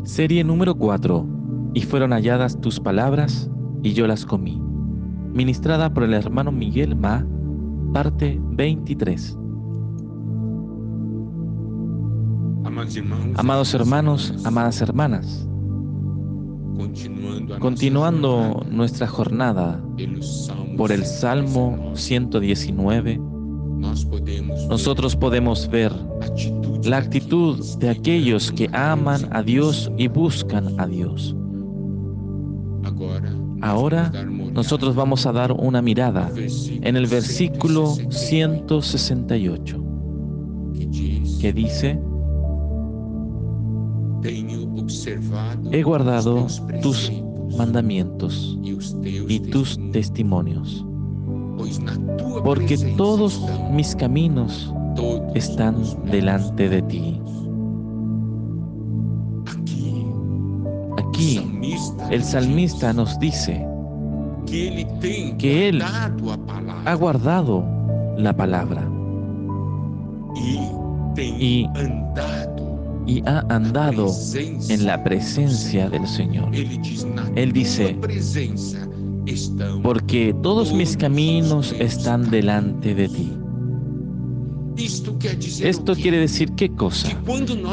Serie número 4. Y fueron halladas tus palabras, y yo las comí. Ministrada por el hermano Miguel Ma, parte 23. Amados hermanos, amadas hermanas, continuando nuestra jornada por el Salmo 119, nosotros podemos ver la actitud de aquellos que aman a Dios y buscan a Dios. Ahora nosotros vamos a dar una mirada en el versículo 168, que dice: he guardado tus mandamientos y tus testimonios, porque todos mis caminos están delante de ti. Aquí el salmista nos dice que él ha guardado la palabra y ha andado en la presencia del Señor. Él dice: porque todos mis caminos están delante de ti. Esto quiere decir ¿qué cosa?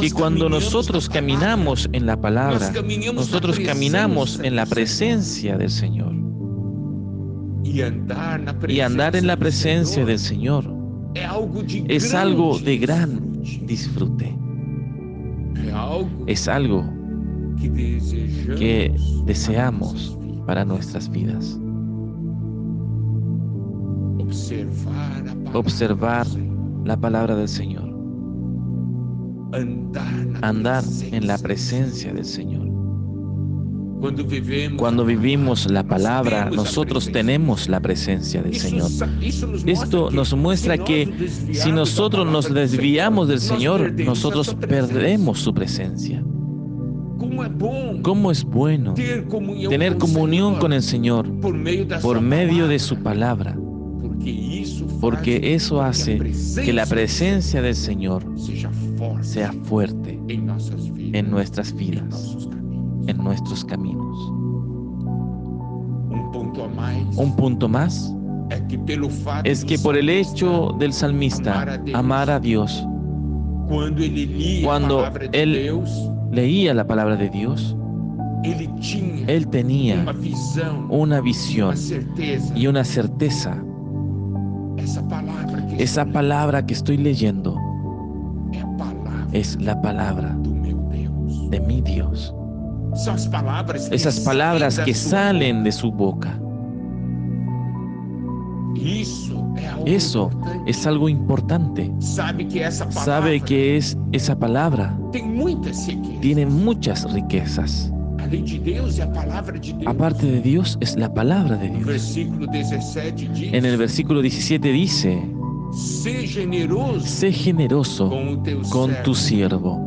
Que cuando nosotros caminamos en la palabra, nosotros caminamos en la presencia del Señor. Y andar en la presencia del Señor es algo de gran disfrute. Es algo que deseamos para nuestras vidas. Observar la palabra del Señor. Andar en la presencia del Señor. Cuando vivimos la palabra, nosotros tenemos la presencia del Señor. Esto nos muestra que si nosotros nos desviamos del Señor, nosotros perdemos su presencia. ¿Cómo es bueno tener comunión con el Señor por medio de su palabra? Porque eso hace que la presencia del Señor sea fuerte en nuestras vidas, en nuestros caminos. Un punto más es que por el hecho del salmista amar a Dios, cuando él leía la palabra de Dios, él tenía una visión y una certeza. Esa palabra que estoy leyendo es la palabra de mi Dios. Esas palabras que salen de su boca. Eso es algo importante. Sabe que esa palabra tiene muchas riquezas. Aparte de Dios, es la palabra de Dios. En el versículo 17 dice: sé generoso con tu siervo,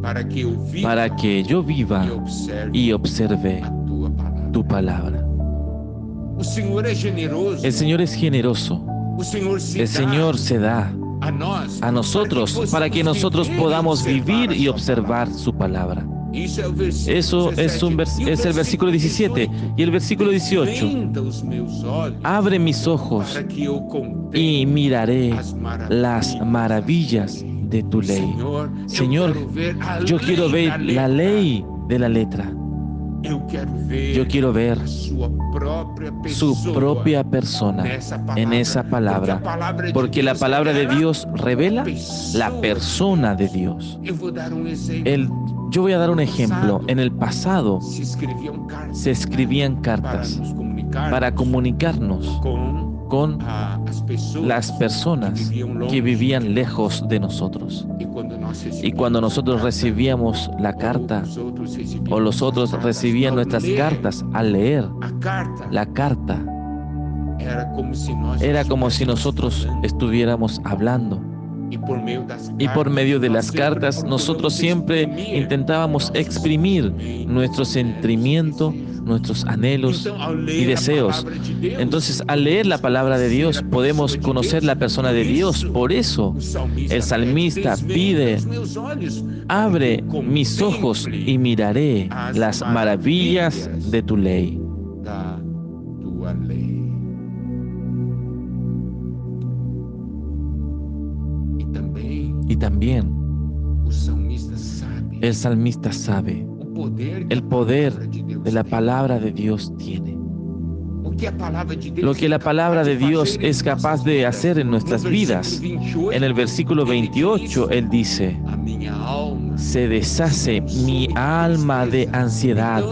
para que yo viva y observe tu palabra. El Señor es generoso. El Señor se da a nosotros para que nosotros podamos vivir y observar su palabra. Eso es el versículo 17. Y el versículo 18: abre mis ojos y miraré las maravillas de tu ley. Señor, yo quiero ver la ley de la letra. Yo quiero ver su propia persona en esa palabra, porque la palabra de Dios revela la persona de Dios. Yo voy a dar un ejemplo. En el pasado se escribían cartas para comunicarnos con las personas que vivían lejos de nosotros. Y cuando nosotros recibíamos la carta, o los otros recibían nuestras cartas, al leer la carta, era como si nosotros estuviéramos hablando. Y por medio de las cartas, nosotros siempre intentábamos exprimir nuestro sentimiento nuestros anhelos y deseos. Entonces, al leer la palabra de Dios, podemos conocer la persona de Dios. Por eso, el salmista pide: abre mis ojos y miraré las maravillas de tu ley. Y también el salmista sabe el poder de la palabra de Dios tiene. Lo que la palabra de Dios es capaz de hacer en nuestras vidas. En el versículo 28, él dice: se deshace mi alma de ansiedad.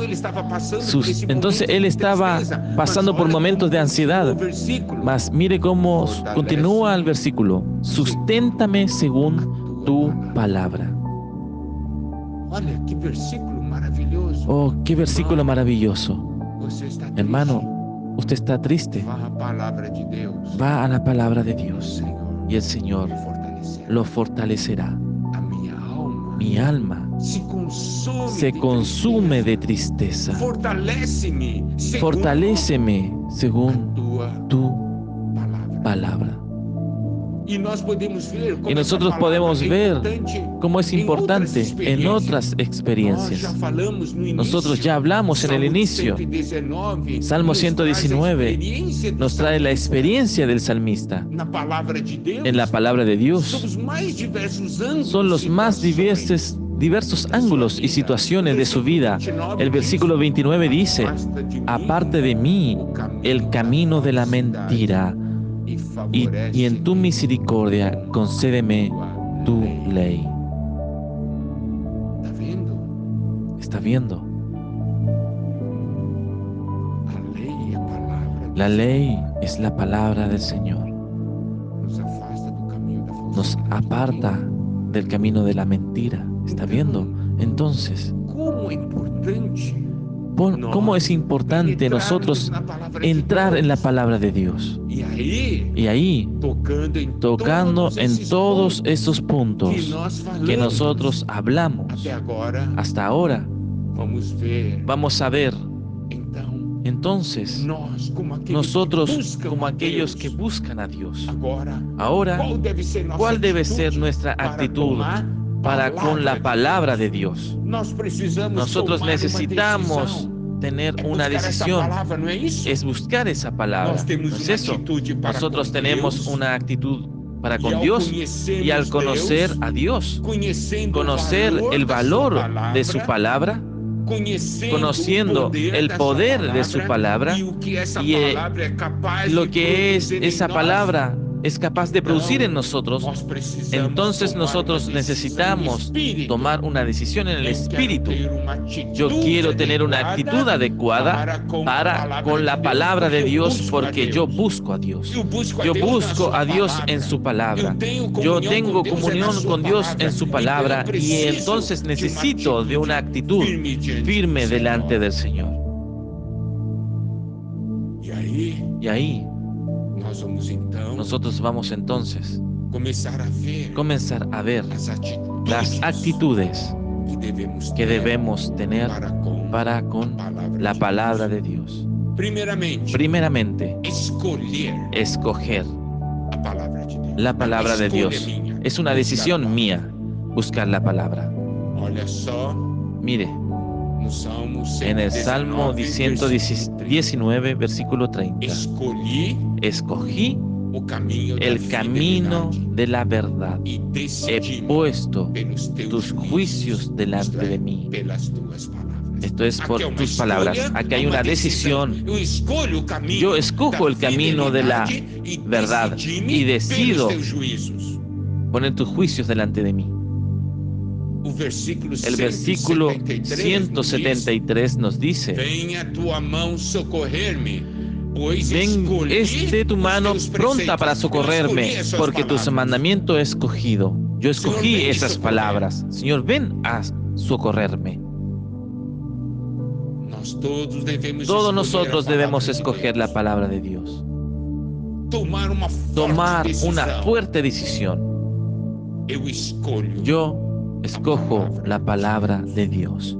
Entonces él estaba pasando por momentos de ansiedad. Mas mire cómo continúa el versículo: susténtame según tu palabra. Oh, qué versículo maravilloso. Hermano, usted está triste. Va a la palabra de Dios y el Señor lo fortalecerá. Mi alma se consume de tristeza. Fortaléceme según tu palabra. Y nosotros podemos ver cómo es importante en otras experiencias. Nosotros ya hablamos en el inicio. Salmo 119 nos trae la experiencia del salmista. En la palabra de Dios son los más diversos ángulos y situaciones de su vida. El versículo 29 dice: aparte de mí el camino de la mentira, y en tu misericordia concédeme tu ley. ¿Está viendo? La ley es la palabra del Señor. Nos aparta del camino de la mentira. ¿Está viendo? Entonces, ¿cómo es importante nosotros entrar en la palabra de Dios? Y ahí, tocando en todos esos puntos que nosotros hablamos hasta ahora, vamos a ver. Entonces, nosotros como aquellos que buscan a Dios, ahora, ¿cuál debe ser nuestra actitud para con la palabra de Dios? Nosotros necesitamos tener una decisión, es buscar esa palabra, ¿no es eso? Nosotros tenemos una actitud para con Dios, y al conocer a Dios, conocer el valor de su palabra, conociendo el poder de su palabra y lo que esa palabra es capaz de producir en nosotros, entonces nosotros necesitamos tomar una decisión en el Espíritu. Yo quiero tener una actitud adecuada para con la palabra de Dios, porque yo busco a Dios. Yo busco a Dios en su palabra. Yo tengo comunión con Dios en su palabra, y entonces necesito de una actitud firme delante del Señor. Y ahí nosotros vamos entonces comenzar a ver las actitudes que debemos tener para con la palabra de Dios. Primeramente, escoger la palabra de Dios. Es una decisión mía buscar la palabra. Mire, en el Salmo 119, versículo 30. Escogí el camino de la verdad. He puesto tus juicios delante de mí. Esto es por tus palabras. Aquí hay una decisión. Yo escojo el camino de la verdad y decido poner tus juicios delante de mí. El versículo 173 nos dice: ven, esté tu mano pronta para socorrerme, porque tu mandamiento he escogido. Yo escogí esas palabras. Señor, ven a socorrerme. Todos nosotros debemos escoger la palabra de Dios. Tomar una fuerte decisión. Yo escojo la palabra de Dios.